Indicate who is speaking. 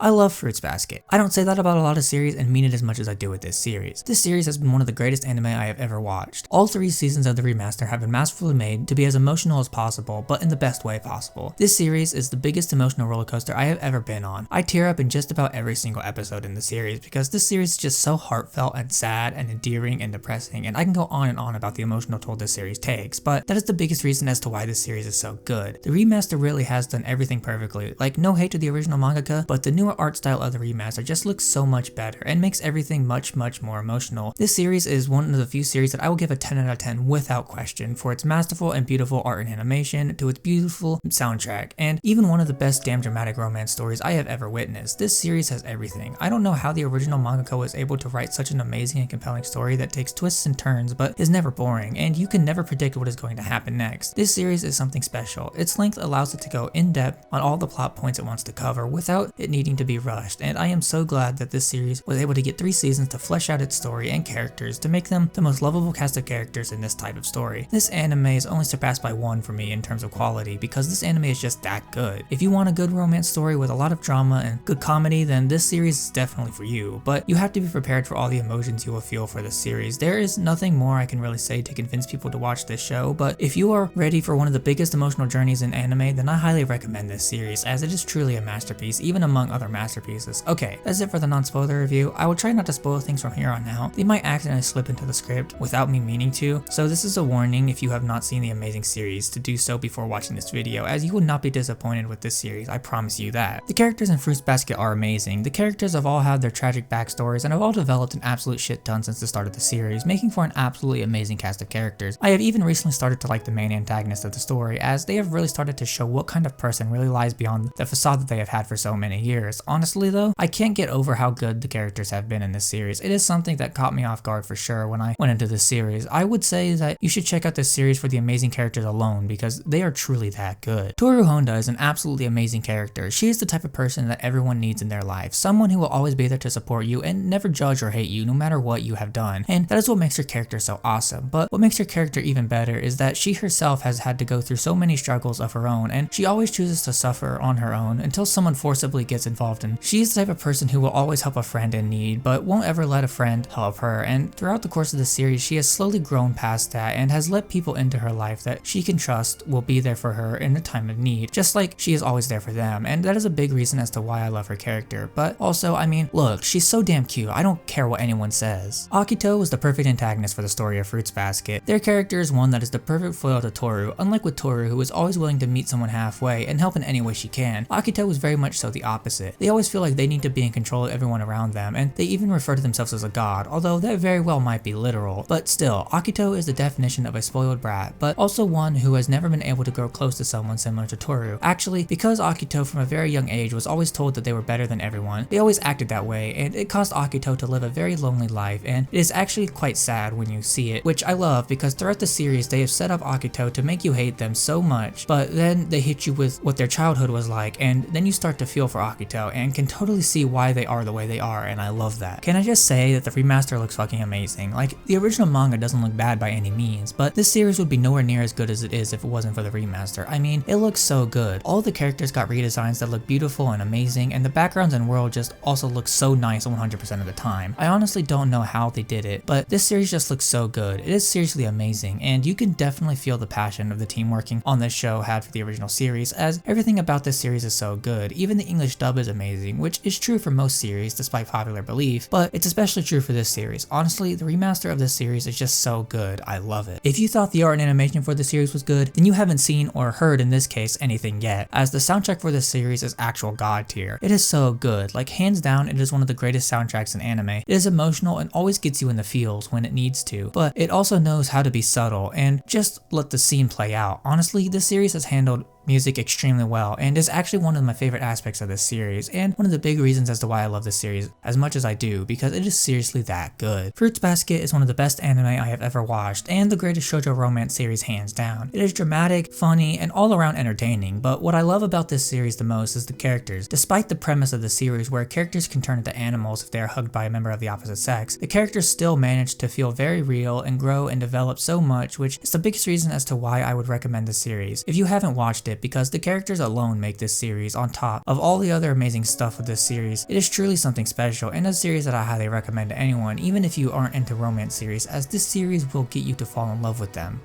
Speaker 1: I love Fruits Basket. I don't say that about a lot of series and mean it as much as I do with this series. This series has been one of the greatest anime I have ever watched. All 3 seasons of the remaster have been masterfully made to be as emotional as possible, but in the best way possible. This series is the biggest emotional roller coaster I have ever been on. I tear up in just about every single episode in the series because this series is just so heartfelt and sad and endearing and depressing, and I can go on and on about the emotional toll this series takes, but that is the biggest reason as to why this series is so good. The remaster really has done everything perfectly. Like, no hate to the original mangaka, but the newer art style of the remaster just looks so much better and makes everything much more emotional. This series is one of the few series that I will give a 10 out of 10 without question for its masterful and beautiful art and animation to its beautiful soundtrack, and even one of the best damn dramatic romance stories I have ever witnessed. This series has everything. I don't know how the original mangaka was able to write such an amazing and compelling story that takes twists and turns but is never boring, and you can never predict what is going to happen next. This series is something special. Its length allows it to go in depth on all the plot points it wants to cover without it needing to be rushed, and I am so glad that this series was able to get 3 seasons to flesh out its story and characters to make them the most lovable cast of characters in this type of story. This anime is only surpassed by 1 for me in terms of quality because this anime is just that good. If you want a good romance story with a lot of drama and good comedy, then this series is definitely for you, but you have to be prepared for all the emotions you will feel for this series. There is nothing more I can really say to convince people to watch this show, but if you are ready for one of the biggest emotional journeys in anime, then I highly recommend this series as it is truly a masterpiece, even among other masterpieces. Okay, that's it for the non-spoiler review. I will try not to spoil things from here on out. They might accidentally slip into the script without me meaning to, so this is a warning if you have not seen the amazing series to do so before watching this video, as you will not be disappointed with this series, I promise you that. The characters in Fruits Basket are amazing. The characters have all had their tragic backstories and have all developed an absolute shit ton since the start of the series, making for an absolutely amazing cast of characters. I have even recently started to like the main antagonist of the story, as they have really started to show what kind of person really lies beyond the facade that they have had for so many years. Honestly though, I can't get over how good the characters have been in this series. It is something that caught me off guard for sure when I went into this series. I would say that you should check out this series for the amazing characters alone because they are truly that good. Toru Honda is an absolutely amazing character. She is the type of person that everyone needs in their life. Someone who will always be there to support you and never judge or hate you no matter what you have done. And that is what makes her character so awesome. But what makes her character even better is that she herself has had to go through so many struggles of her own, and she always chooses to suffer on her own until someone forcibly gets involved, and she is the type of person who will always help a friend in need but won't ever let a friend help her. And throughout the course of the series, she has slowly grown past that and has let people into her life that she can trust will be there for her in a time of need, just like she is always there for them. And that is a big reason as to why I love her character. But also, I mean, look, she's so damn cute. I don't care what anyone says. Akito was the perfect antagonist for the story of Fruits Basket. Their character is one that is the perfect foil to Toru, unlike with Toru, who is always willing to meet someone halfway and help in any way she can. Akito was very much so the opposite. They always feel like they need to be in control of everyone around them, and they even refer to themselves as a god, although that very well might be literal. But still, Akito is the definition of a spoiled brat, but also one who has never been able to grow close to someone similar to Toru. Actually, because Akito from a very young age was always told that they were better than everyone, they always acted that way, and it caused Akito to live a very lonely life, and it is actually quite sad when you see it, which I love because throughout the series they have set up Akito to make you hate them so much, but then they hit you with what their childhood was like, and then you start to feel for Akito and can totally see why they are the way they are, and I love that. Can I just say that the remaster looks fucking amazing? Like, the original manga doesn't look bad by any means, but this series would be nowhere near as good as it is if it wasn't for the remaster. I mean, it looks so good. All the characters got redesigns that look beautiful and amazing, and the backgrounds and world just also look so nice 100% of the time. I honestly don't know how they did it, but this series just looks so good. It is seriously amazing, and you can definitely feel the passion of the team working on this show had for the original series, as everything about this series is so good. Even the English dub is amazing, which is true for most series despite popular belief, but it's especially true for this series. Honestly, the remaster of this series is just so good. I love it. If you thought the art and animation for the series was good, then you haven't seen or heard, in this case, anything yet, as the soundtrack for this series is actual god tier. It is so good. Like, hands down, it is one of the greatest soundtracks in anime. It is emotional and always gets you in the feels when it needs to, but it also knows how to be subtle and just let the scene play out. Honestly, this series has handled music extremely well and is actually one of my favorite aspects of this series, and one of the big reasons as to why I love this series as much as I do, because it is seriously that good. Fruits Basket is one of the best anime I have ever watched and the greatest shoujo romance series hands down. It is dramatic, funny, and all around entertaining, but what I love about this series the most is the characters. Despite the premise of the series where characters can turn into animals if they are hugged by a member of the opposite sex, the characters still manage to feel very real and grow and develop so much, which is the biggest reason as to why I would recommend this series. If you haven't watched it, it because the characters alone make this series on top of all the other amazing stuff with this series. It is truly something special and a series that I highly recommend to anyone, even if you aren't into romance series, as this series will get you to fall in love with them.